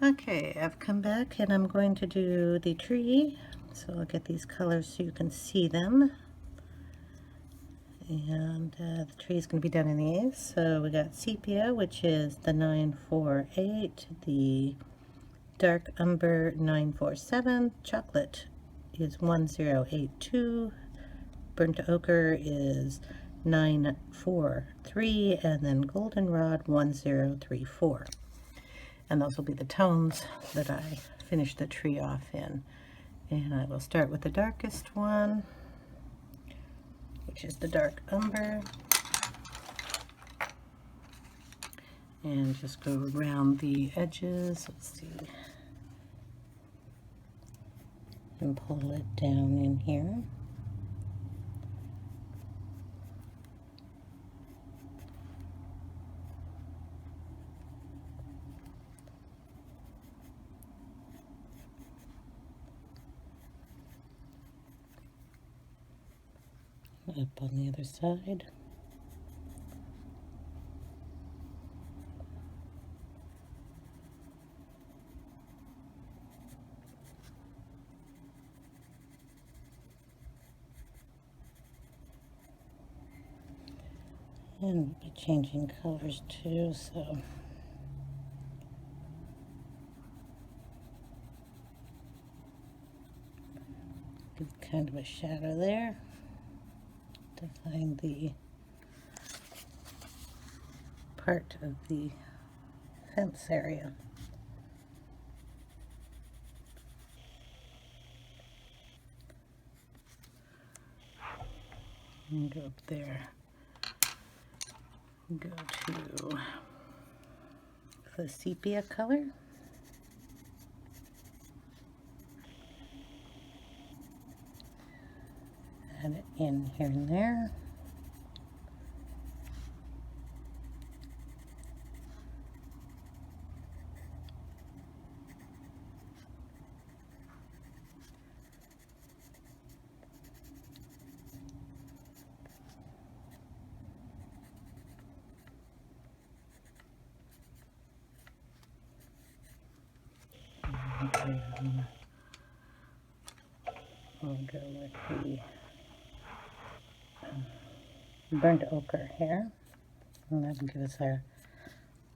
Okay, I've come back and I'm going to do the tree. So I'll get these colors so you can see them. And the tree is going to be done in these. So we got sepia, which is the 948, the dark umber 947, chocolate is 1082, burnt ochre is 943, and then goldenrod 1034. And those will be the tones that I finish the tree off in. And I will start with the darkest one, which is the dark umber, and just go around the edges. Let's see, and pull it down in here. Up on the other side. And we'll be changing colors too, so give kind of a shadow there to find the part of the fence area. And go up there. Go to the sepia color. Add it in here and there. We'll go with the burnt ochre here, and that'll give us our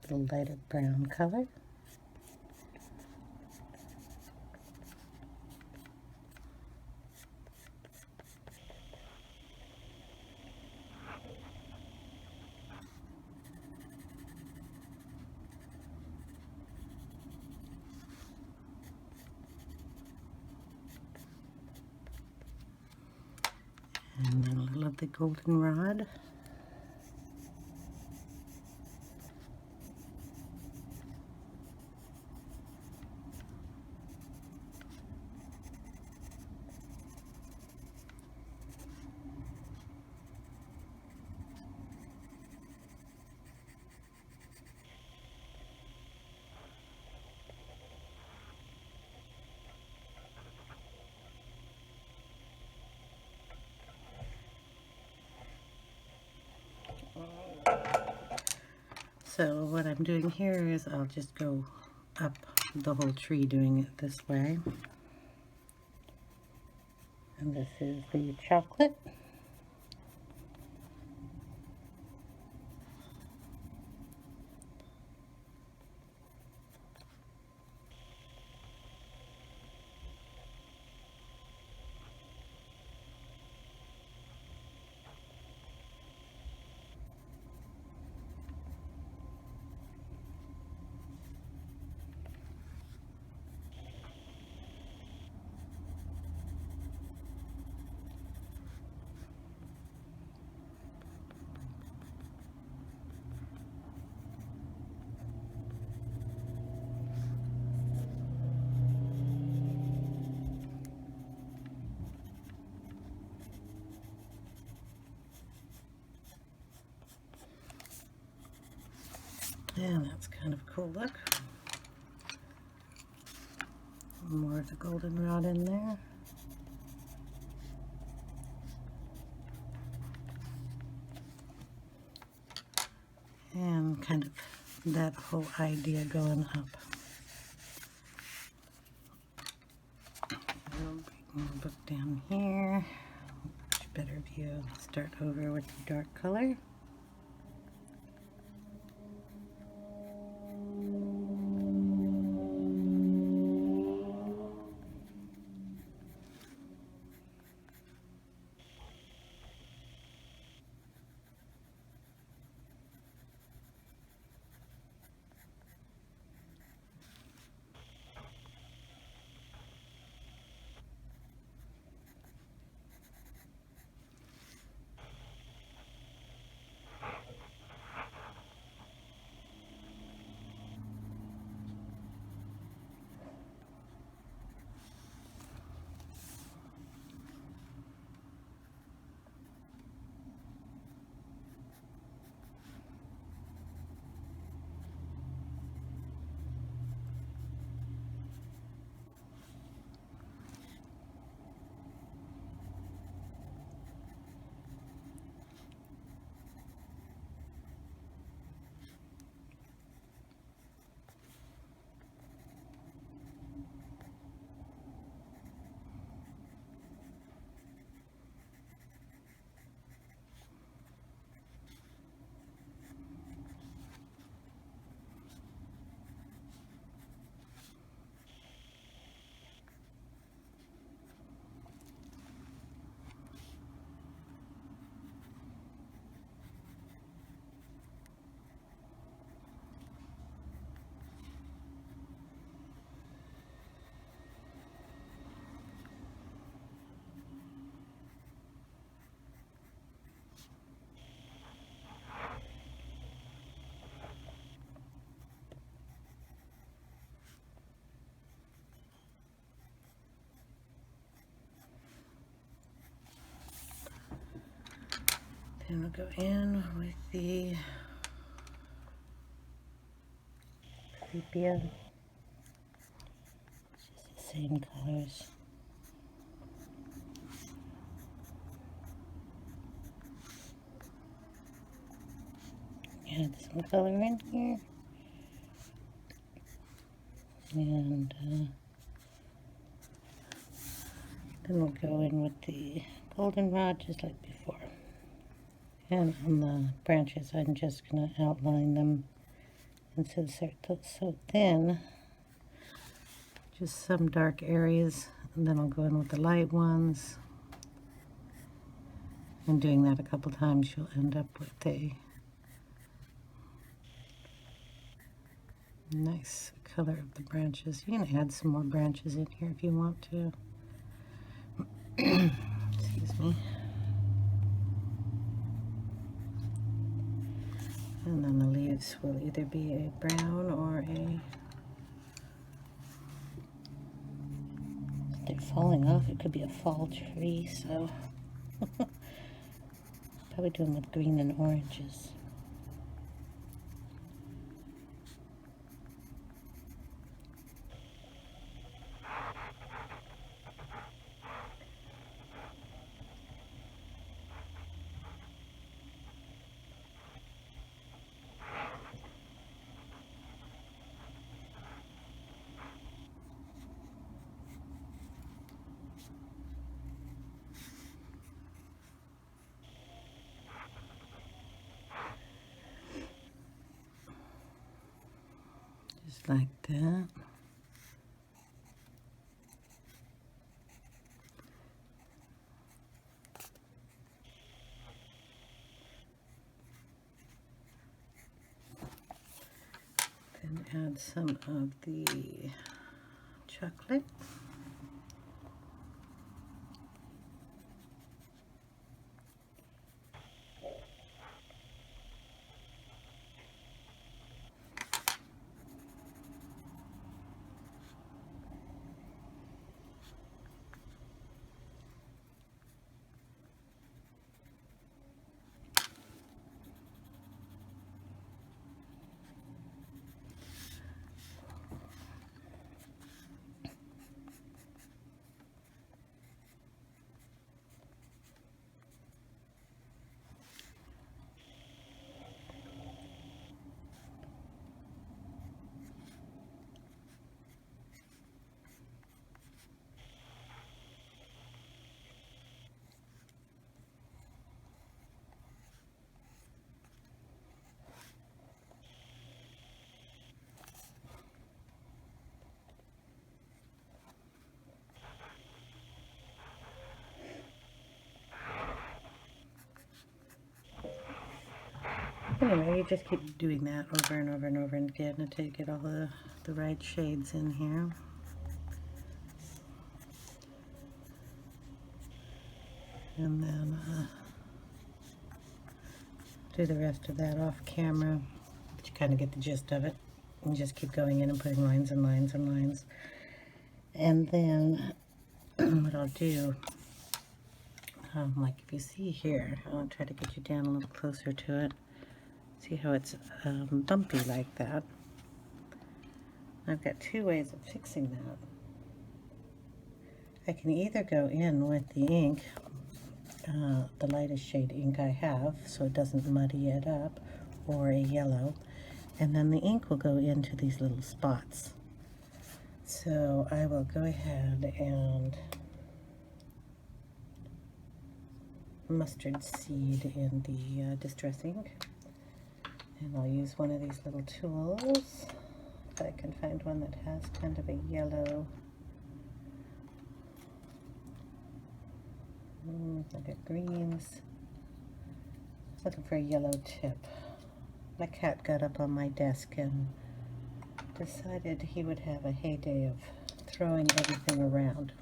little lighter brown color. And then a little of the goldenrod. So what I'm doing here is I'll just go up the whole tree doing it this way. And this is the chocolate. And that's kind of a cool look. More of the goldenrod in there. And kind of that whole idea going up. book down here. Much better view. Start over with the dark color. Then we'll go in with the sepia, which is the same colors. Add some color in here. And then we'll go in with the goldenrod just like before. And on the branches, I'm just going to outline them and so they're so thin, just some dark areas, and then I'll go in with the light ones. And doing that a couple times, you'll end up with a nice color of the branches. You can add some more branches in here if you want to. Excuse me. And then the leaves will either be a brown or a... They're falling off. It could be a fall tree, so... Probably do them with green and oranges. Just like that. Then add some of the chocolate. Anyway, you just keep doing that over and over and over again until you get all the right shades in here. And then do the rest of that off camera, but you kind of get the gist of it. And just keep going in and putting lines and lines and lines. And then what I'll do, like if you see here, I'll try to get you down a little closer to it. See how it's bumpy like that. I've got two ways of fixing that. I can either go in with the ink, the lightest shade ink I have, so it doesn't muddy it up, or a yellow, and then the ink will go into these little spots. So I will go ahead and mustard seed in the distress ink, and I'll use one of these little tools, if I can find one that has kind of a yellow. Look at greens. Looking for a yellow tip. My cat got up on my desk and decided he would have a heyday of throwing everything around.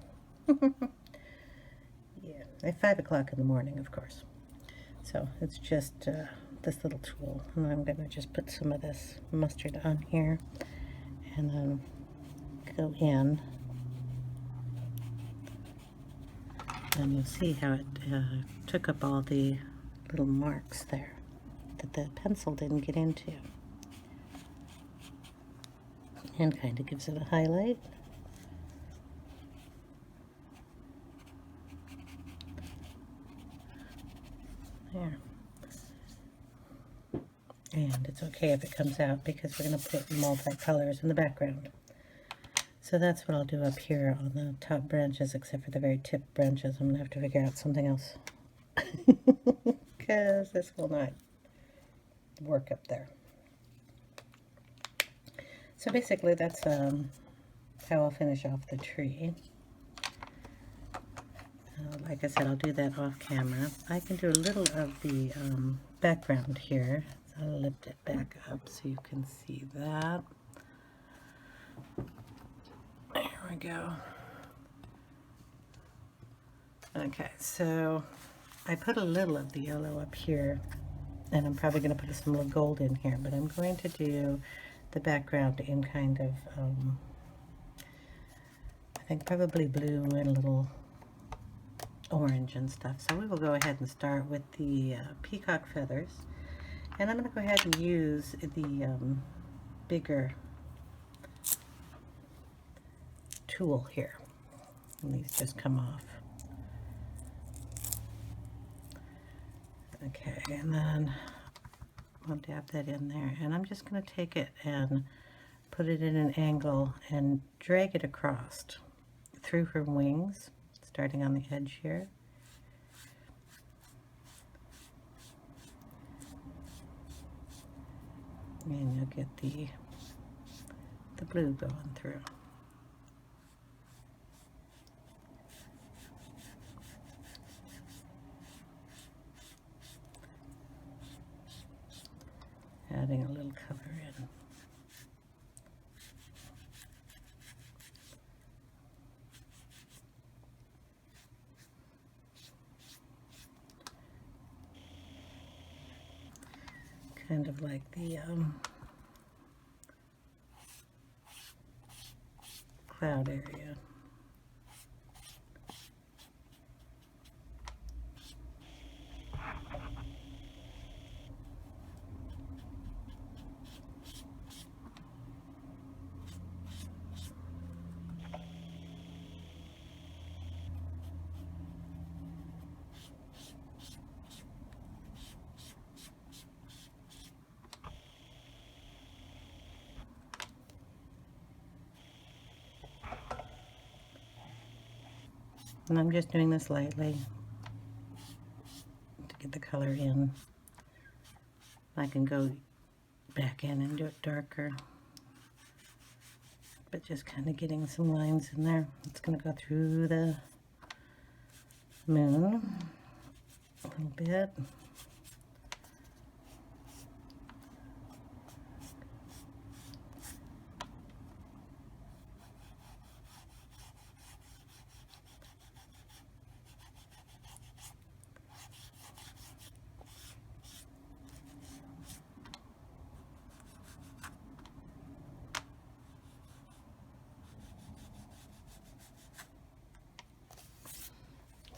Yeah, at 5 o'clock in the morning, of course. So it's just this little tool, and I'm going to just put some of this mustard on here, and then go in. And you'll see how it took up all the little marks there that the pencil didn't get into. And kind of gives it a highlight. There. And it's okay if it comes out because we're going to put multi-colors in the background. So that's what I'll do up here on the top branches, except for the very tip branches. I'm going to have to figure out something else. Because this will not work up there. So basically that's how I'll finish off the tree. Like I said, I'll do that off camera. I can do a little of the background here. So I'll lift it back up so you can see that. There we go. Okay, so I put a little of the yellow up here, and I'm probably going to put some little gold in here, but I'm going to do the background in kind of, I think probably blue and a little orange and stuff. So we will go ahead and start with the peacock feathers, and I'm going to go ahead and use the bigger tool here, and these just come off. Okay, and then I'll dab that in there, and I'm just going to take it and put it in an angle and drag it across through her wings, starting on the edge here. And you'll get the blue going through. Adding a little color in. Kind of like the cloud area. And I'm just doing this lightly to get the color in. I can go back in and do it darker, but just kind of getting some lines in there. It's going to go through the moon a little bit.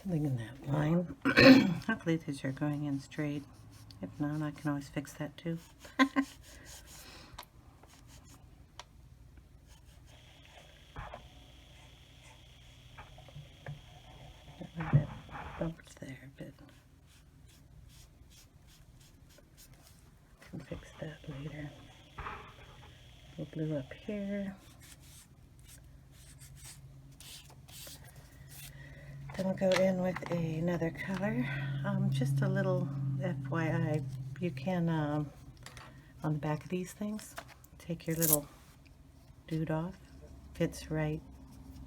something in that line. Hopefully these are going in straight. If not, I can always fix that too. A bit bumped there, but I can fix that later. A little blue up here. Then we'll go in with another color. Just a little FYI, you can, on the back of these things, take your little dude off. Fits right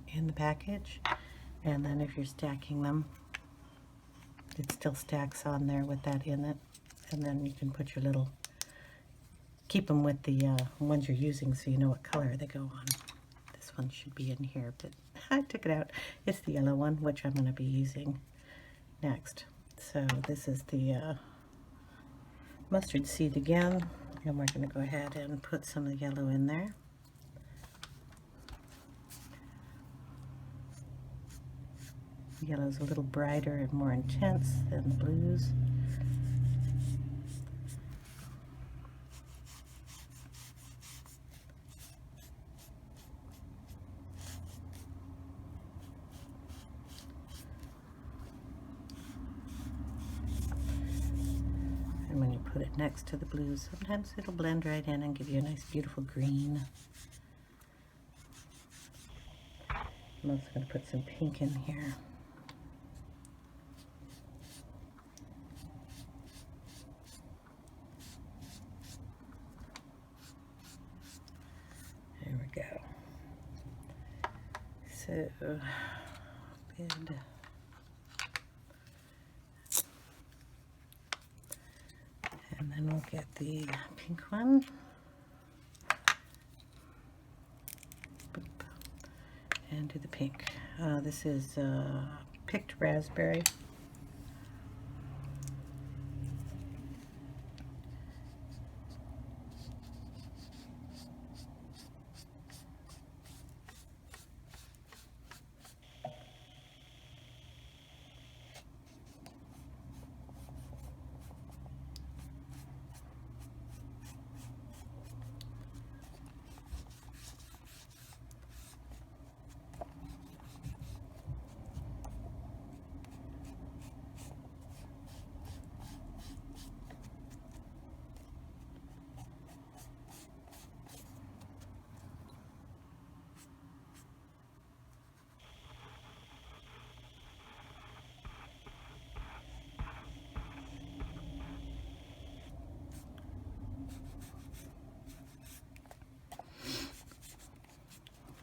in the package. And then if you're stacking them, it still stacks on there with that in it. And then you can put your little, keep them with the ones you're using so you know what color they go on. This one should be in here, but I took it out. It's the yellow one, which I'm going to be using next. So this is the mustard seed again, and we're going to go ahead and put some of the yellow in there. Yellow's a little brighter and more intense than the blues. And when you put it next to the blues, sometimes it'll blend right in and give you a nice beautiful green. I'm also going to put some pink in here. There we go. So, good. And then we'll get the pink one. Boop. And do the pink. This is picked raspberry.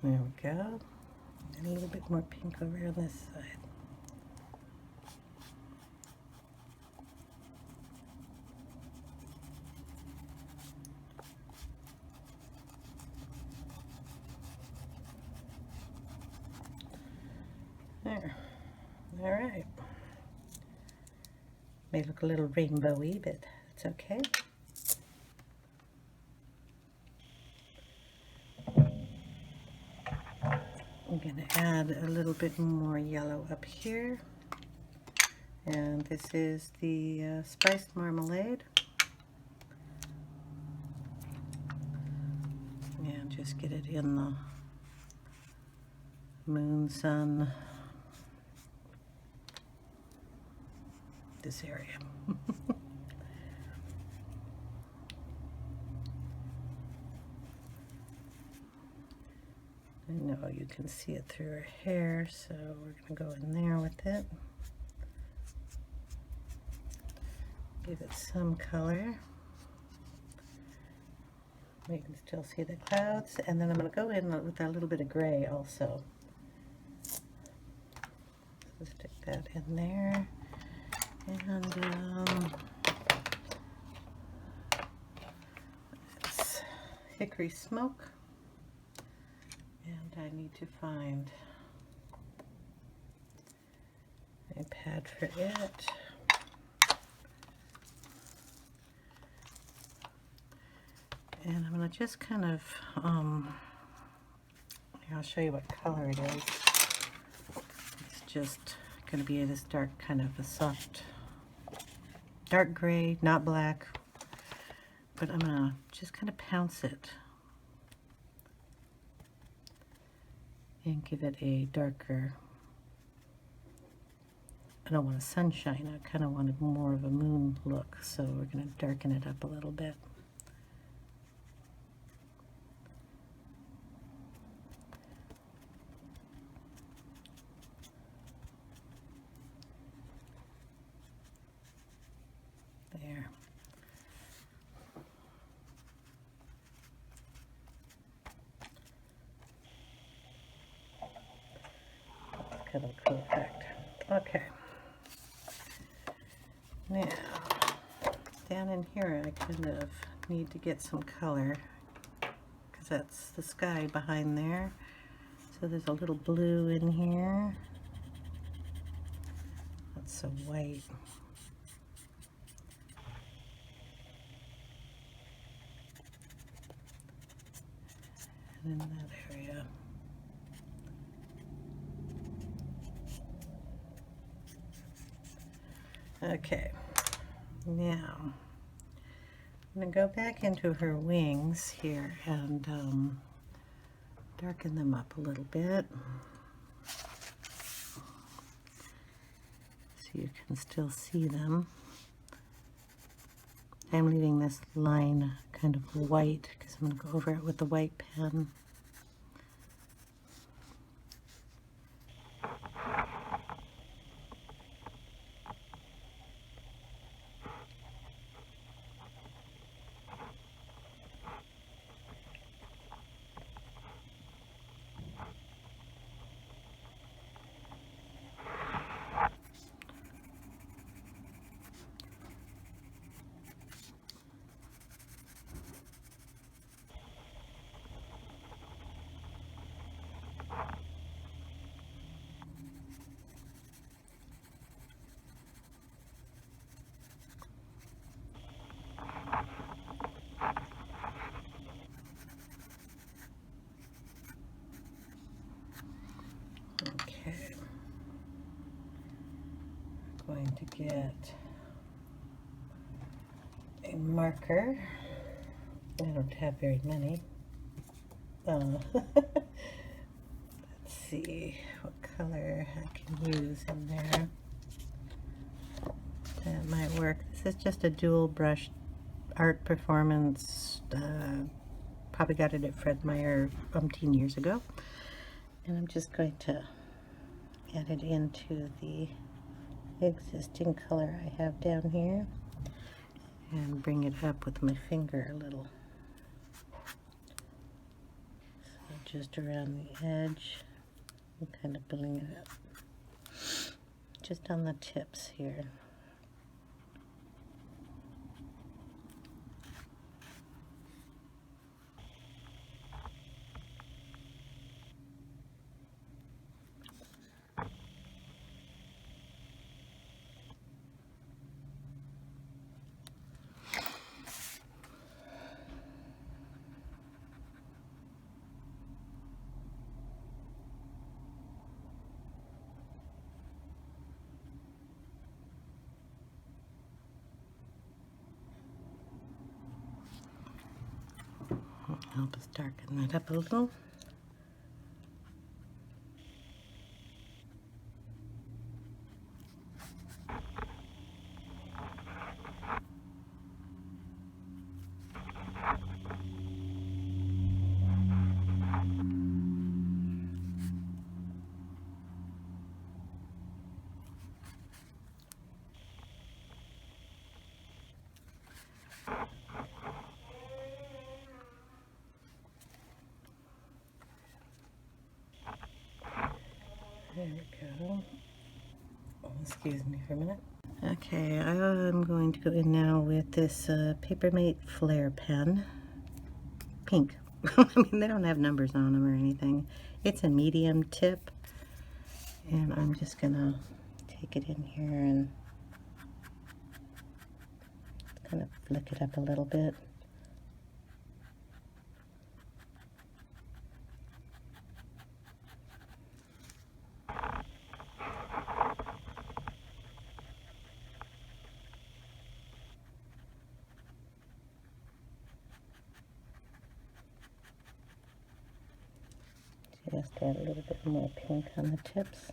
There we go. And a little bit more pink over on this side. There. All right. May look a little rainbowy, but it's okay. I'm going to add a little bit more yellow up here. And this is the spiced marmalade. And just get it in the moon, sun, this area. I know you can see it through her hair, so we're going to go in there with it. Give it some color. You can still see the clouds, and then I'm going to go in with a little bit of gray also. So stick that in there, and it's hickory smoke. And I need to find a pad for it. And I'm going to just kind of, here, I'll show you what color it is. It's just going to be this dark, kind of a soft, dark gray, not black. But I'm going to just kind of pounce it and give it a darker, I don't want a sunshine, I kind of wanted more of a moon look, so we're going to darken it up a little bit. There. That's kind of a cool effect. Okay. Now, down in here I kind of need to get some color because that's the sky behind there. So there's a little blue in here. That's so white. And in that area. Okay, now I'm going to go back into her wings here and darken them up a little bit so you can still see them. I'm leaving this line kind of white because I'm going to go over it with the white pen. Okay, I'm going to get a marker. I don't have very many. Let's see what color I can use in there. That might work. This is just a dual brush art performance. Probably got it at Fred Meyer umpteen years ago. And I'm just going to add it into the existing color I have down here and bring it up with my finger a little. So just around the edge and kind of bring it up. Just on the tips here. Help us darken that up a little. There we go. Oh, excuse me for a minute. Okay, I'm going to go in now with this Papermate Flare pen. Pink. I mean, they don't have numbers on them or anything. It's a medium tip. And I'm just going to take it in here and kind of flick it up a little bit. Just add a little bit more pink on the tips.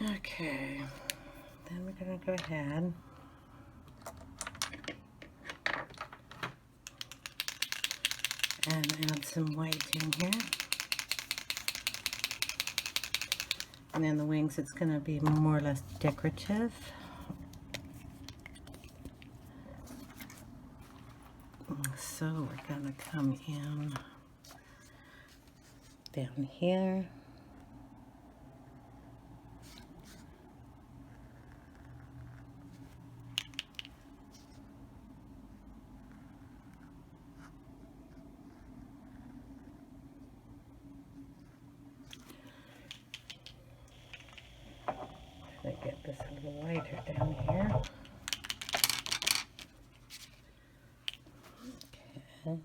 Okay, then we're going to go ahead and add some white in here. And then the wings, it's going to be more or less decorative. So we're going to come in down here. Try to get this a little lighter down here. Okay.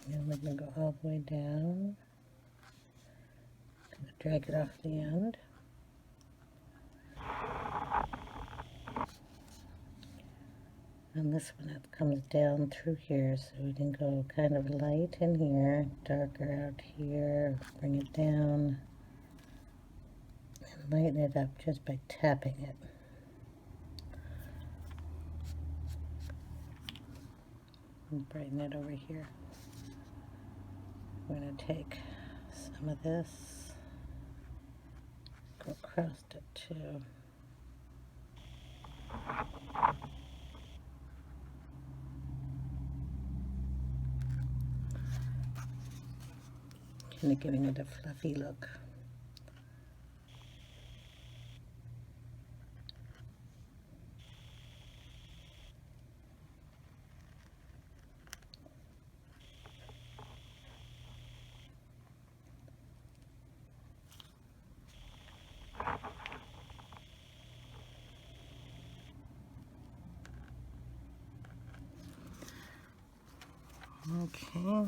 And we're going to go all the way down. Drag it off the end. And this one, it comes down through here, so we can go kind of light in here, darker out here, bring it down, and lighten it up just by tapping it. And brighten it over here. We're going to take some of this, go across it too. kind of giving it a fluffy look. Okay,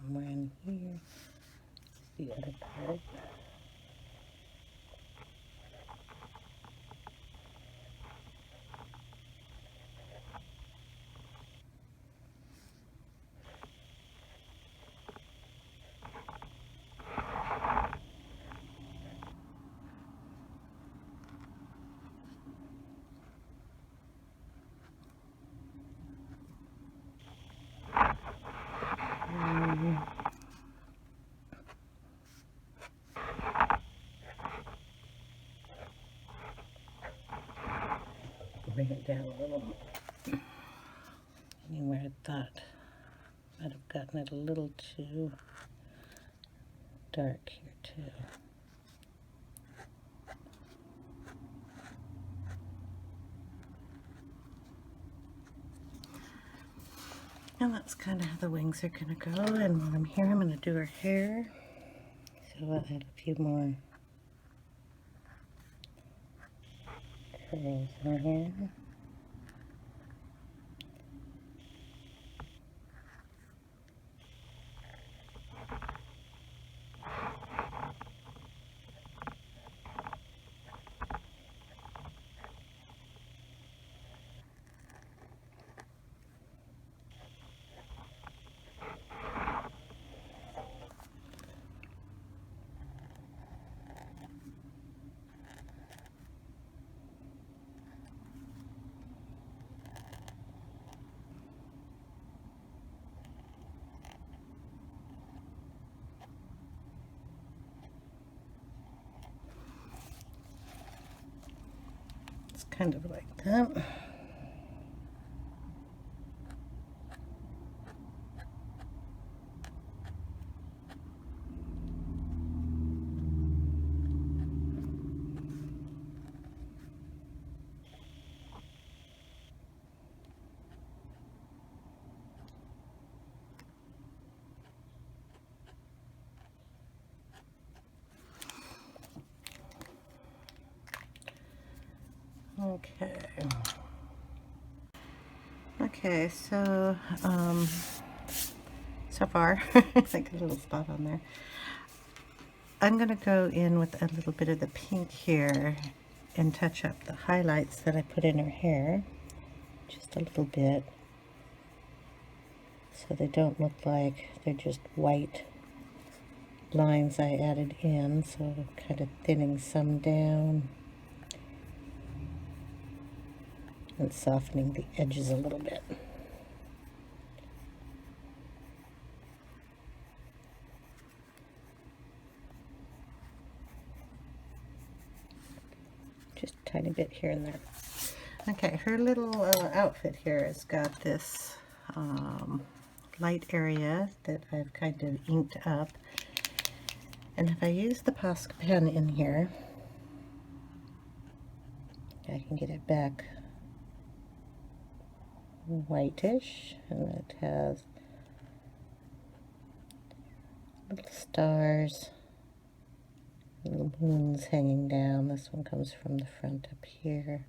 somewhere in here is the other part. Bring it down a little. Anywhere I thought might have gotten it a little too dark here too. And that's kind of how the wings are going to go. And while I'm here, I'm going to do her hair. So I'll add a few more curls in here. It's kind of like that. Okay. Okay, so so far, like a little spot on there. I'm gonna go in with a little bit of the pink here and touch up the highlights that I put in her hair, just a little bit, so they don't look like they're just white lines I added in. So kind of thinning some down and softening the edges a little bit. Just a tiny bit here and there. Okay, her little outfit here has got this light area that I've kind of inked up. And if I use the Posca pen in here, I can get it back whitish, and it has little stars, little moons hanging down. This one comes from the front up here.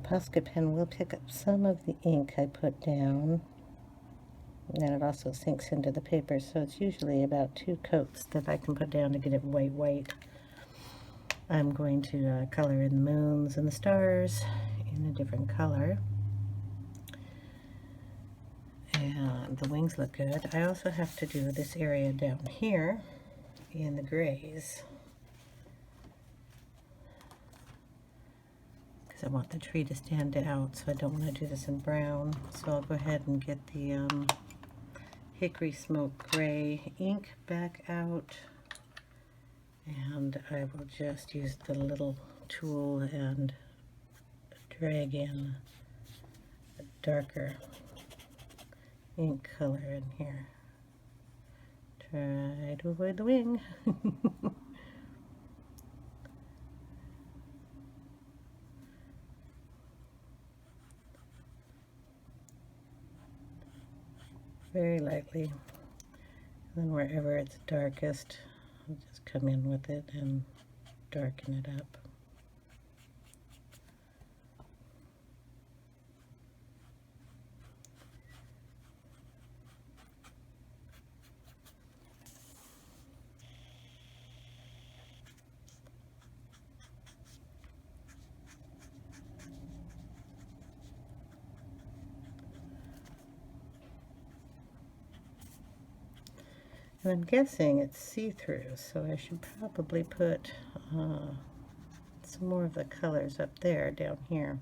Posca pen will pick up some of the ink I put down, and then it also sinks into the paper, so it's usually about 2 coats that I can put down to get it white. I'm going to color in the moons and the stars in a different color, And the wings look good. I also have to do this area down here in the grays, because I want the tree to stand out, so I don't want to do this in brown. So I'll go ahead and get the Hickory Smoke Gray ink back out, and I will just use the little tool and drag in a darker ink color in here. Try to avoid the wing. Very lightly. And then wherever it's darkest, I'll just come in with it and darken it up. And I'm guessing it's see-through, so I should probably put some more of the colors up there down here.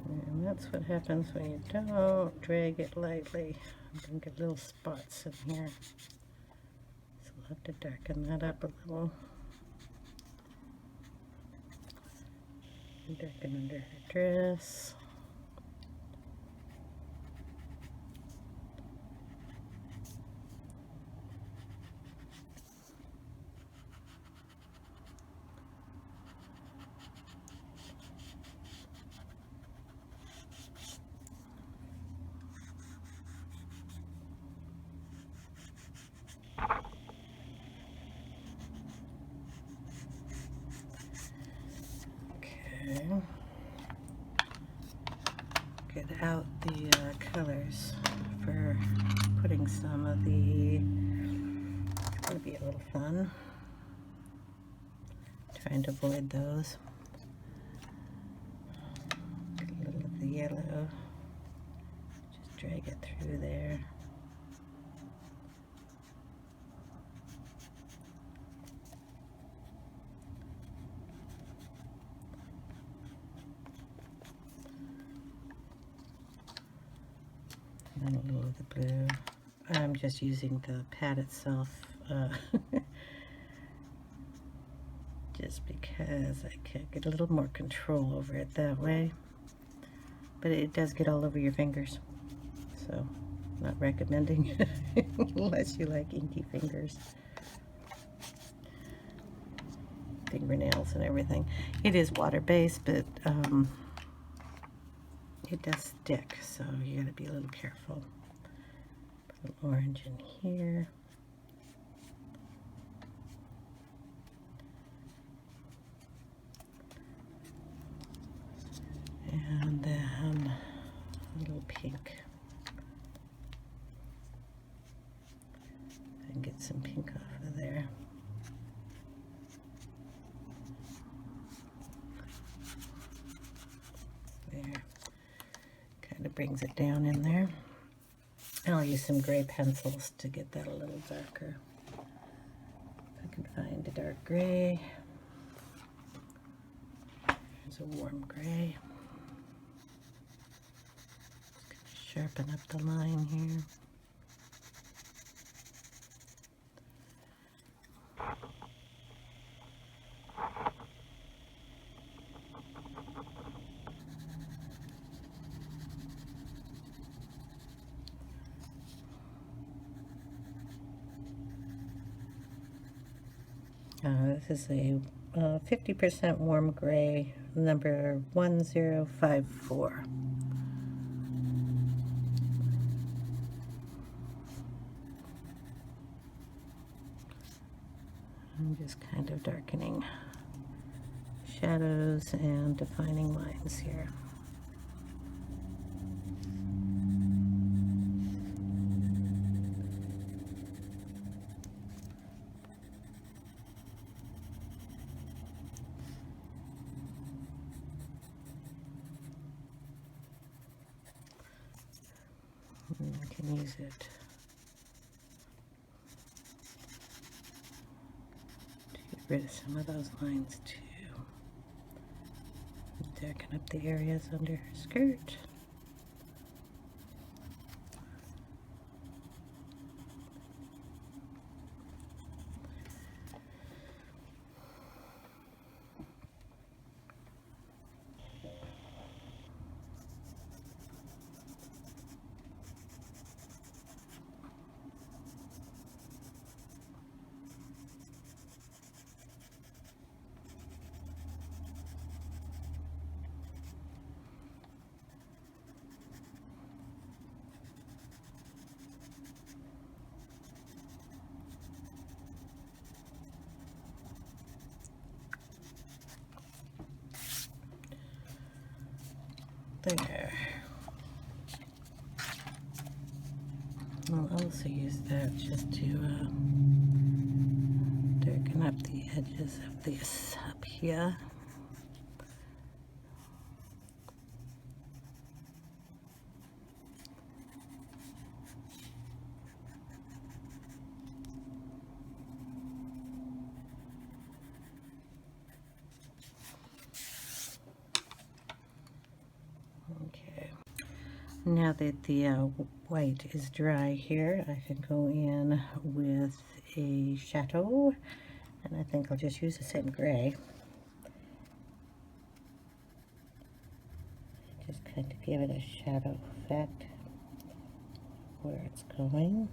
And that's what happens when you don't drag it lightly. You can get little spots in here. So we'll have to darken that up a little. Darken under her dress. Get out the colors for putting some of the, it's going to be a little fun, trying to avoid those. Get a little of the yellow, just drag it through there. And a little of the blue. I'm just using the pad itself just because I can get a little more control over it that way. But it does get all over your fingers, so not recommending unless you like inky fingers. Fingernails and everything. It is water-based, but it does stick, so you gotta be a little careful. Put a little orange in here. And then a little pink. And get some pink off of there. There. Kind of brings it down in there. And I'll use some gray pencils to get that a little darker. If I can find a dark gray. There's a warm gray. Just sharpen up the line here. This is a 50% warm gray, number 1054. I'm just kind of darkening shadows and defining lines here. And I can use it to get rid of some of those lines too. Darken up the areas under her skirt. There. I'll also use that just to darken up the edges of this up here. Okay. Now that the white is dry here, I can go in with a shadow, and I think I'll just use the same gray. Just kind of give it a shadow effect where it's going.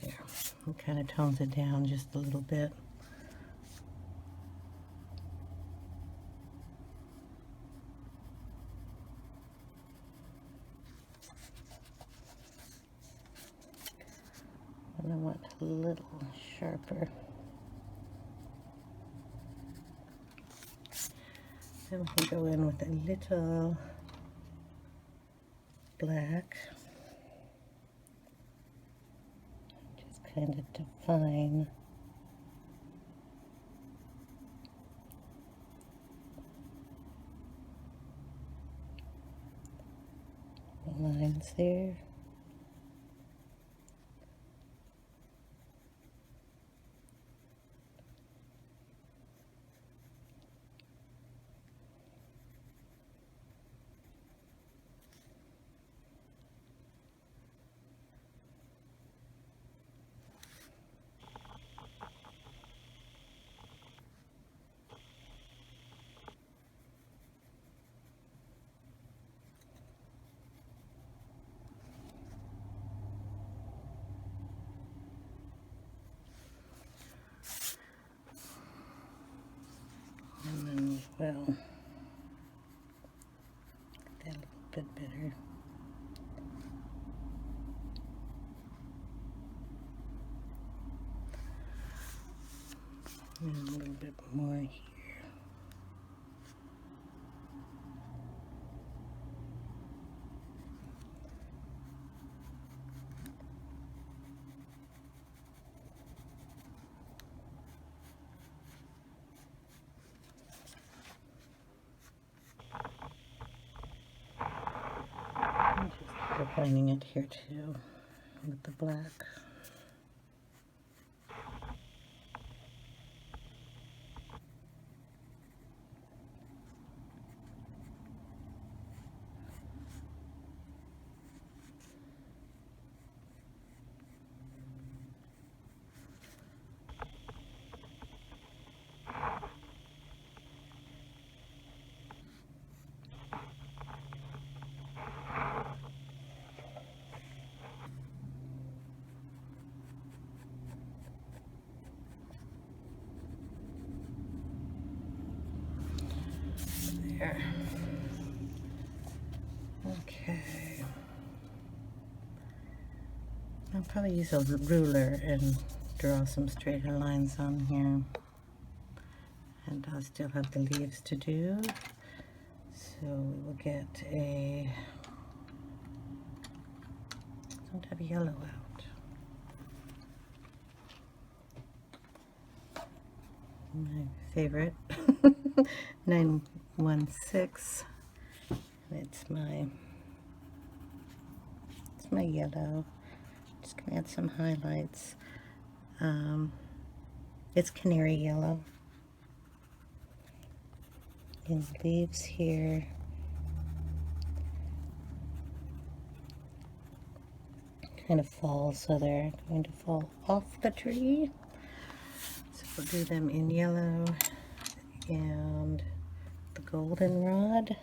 There, it kind of tones it down just a little bit. And I want a little sharper. Then we can go in with a little black. Just kind of define the lines there. And then as well, that a little bit better. And a little bit more here. I'm just defining it here too with the black. here. Okay. I'll probably use a ruler and draw some straighter lines on here. And I'll still have the leaves to do. So we will get some type of yellow out. My favorite, 916. It's my yellow. Just gonna add some highlights. It's canary yellow. And the leaves here kind of fall, so they're going to fall off the tree. So we'll do them in yellow and the goldenrod.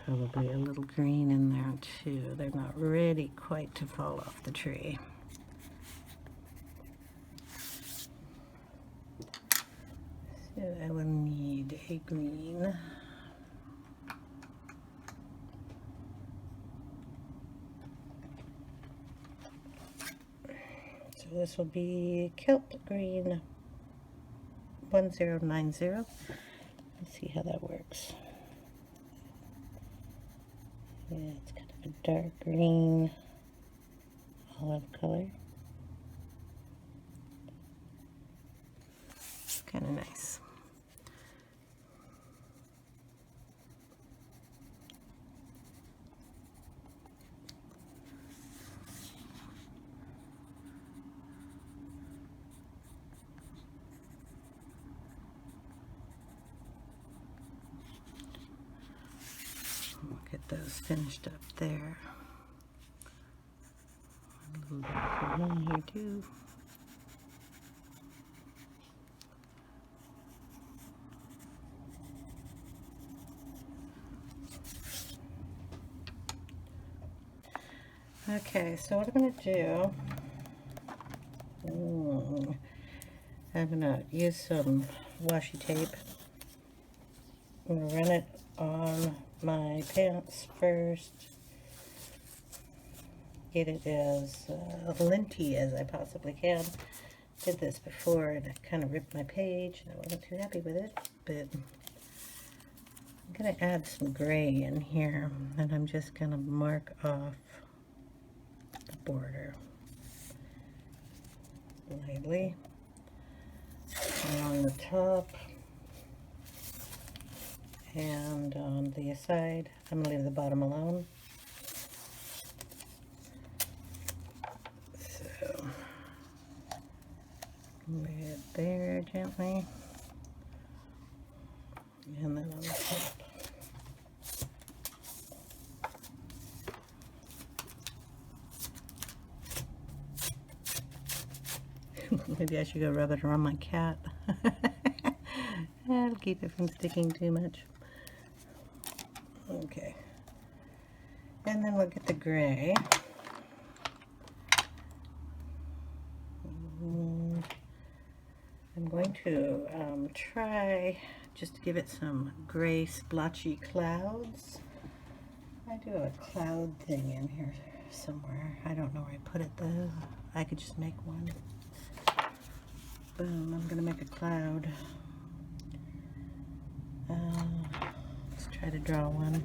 Probably a little green in there too. They're not ready quite to fall off the tree. So I will need a green. So this will be Kelp Green 1090. Let's see how that works. Yeah, it's kind of a dark green, olive color. It's kind of nice. We'll get those finished up there. A little bit for me here too. Okay, so what I'm going to do, I'm going to use some washi tape. I'm going to run it on my pants first. Get it as linty as I possibly can. Did this before and it kind of ripped my page and I wasn't too happy with it, but I'm going to add some gray in here and I'm just going to mark off the border lightly along the top and on the side. I'm going to leave the bottom alone. So lay it there gently and then on the top. Maybe I should go rub it around my cat. That'll keep it from sticking too much. Okay. And then we'll get the gray. I'm going to try just to give it some gray splotchy clouds. I do a cloud thing in here somewhere. I don't know where I put it though. I could just make one. Boom, I'm going to make a cloud. Let's try to draw one.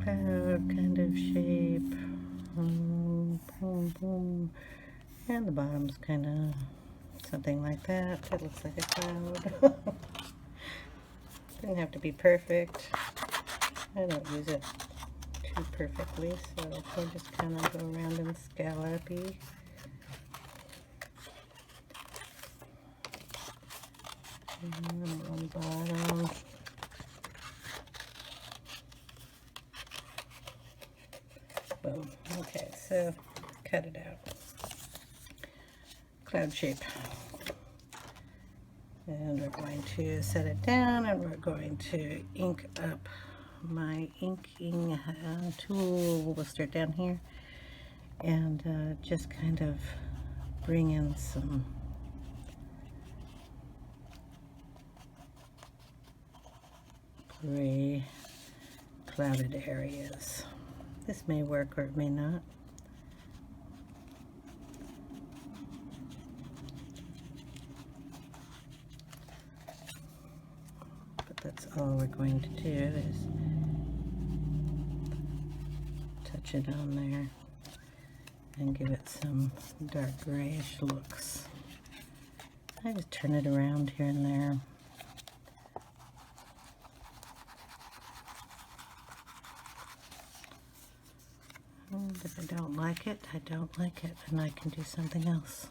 Cloud kind of shape. Boom, boom. And the bottom's kind of something like that. That looks like a cloud. Didn't have to be perfect. I don't use it too perfectly, so I just kind of go around and scallopy. And on the bottom. Boom. Okay, so cut it out. Cloud shape. And we're going to set it down, and we're going to ink up. My inking tool will start down here, and just kind of bring in some gray clouded areas. This may work or it may not. But that's all we're going to do is touch it on there and give it some dark grayish looks. I just turn it around here and there. And if I don't like it, I don't like it, and I can do something else.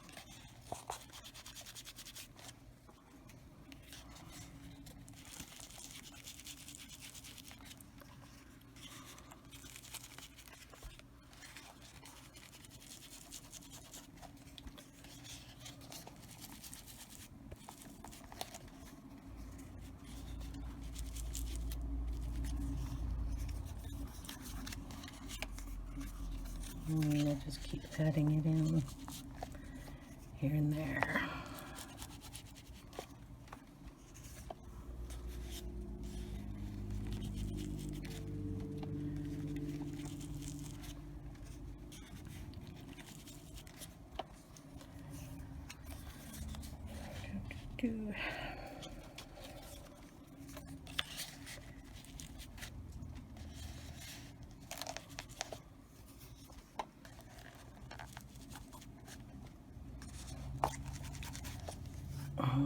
And I just keep adding it in here and there.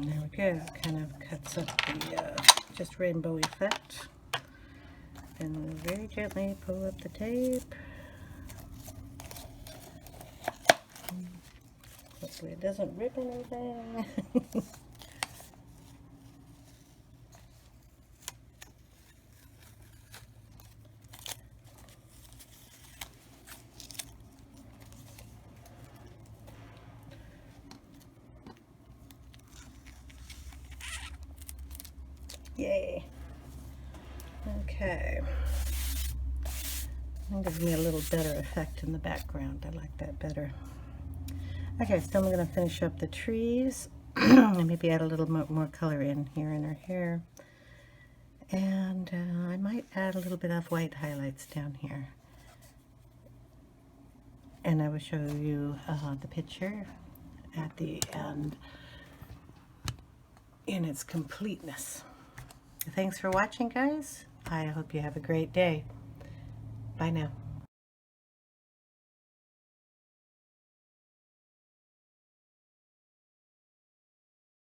There we go. Kind of cuts up the just rainbow effect. And very gently pull up the tape. Hopefully it doesn't rip anything. Yay. Okay. That gives me a little better effect in the background. I like that better. Okay, so I'm going to finish up the trees and maybe add a little more color in here in her hair. And I might add a little bit of white highlights down here. And I will show you the picture at the end in its completeness. Thanks for watching, guys. I hope you have a great day. Bye now.